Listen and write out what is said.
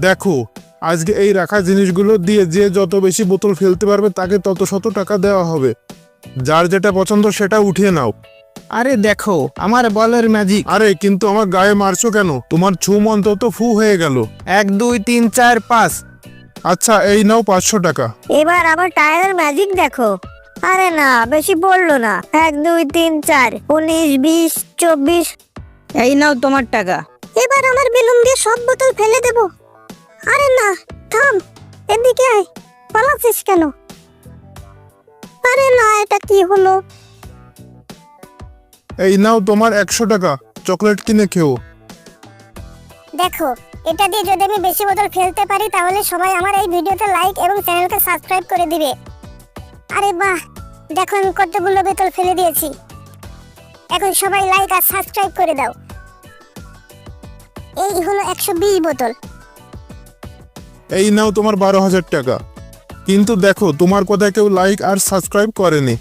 দেখো, আজকে এই রাখা জিনিসগুলো দিয়ে যে যত বেশি বোতল ফেলতে পারবে তাকে তত শত টাকা দেওয়া হবে। যার যেটা পছন্দ সেটা উঠিয়ে নাও। আরে দেখো আমার বলের ম্যাজিক। আরে কিন্তু আমার গায়ে মারছো কেন? তোমার ছু মন্ত্র তো ফু হয়ে গেল। 1 2 3 4 5। আচ্ছা, এই নাও 500 টাকা। এবার আবার টায়ারের ম্যাজিক দেখো। আরে না, বেশি পড়লো না। 1 2 3 4 19 20 24। এই নাও তোমার টাকা। এবার আমার বেলুন দিয়ে সব বোতল ফেলে দেব। আরে না, থাম, এদিকে আয়। পালাচ্ছিস কেন? আরে না, এটা কি হলো? এই নাও তোমার 100 টাকা, চকলেট কিনে খেও। দেখো, এটা দিয়ে যদি আমি বেশি বোতল ফেলতে পারি তাহলে সবাই আমার এই ভিডিওতে লাইক এবং চ্যানেলকে সাবস্ক্রাইব করে দিবে। আরে বাহ, দেখো আমি কতগুলো বোতল ফেলে দিয়েছি। এখন সবাই লাইক আর সাবস্ক্রাইব করে দাও। এই হলো 120 বোতল। এই নাও তোমার 12,000 টাকা। কিন্তু দেখো, তোমার কথায় কেউ লাইক আর সাবস্ক্রাইব করেনি।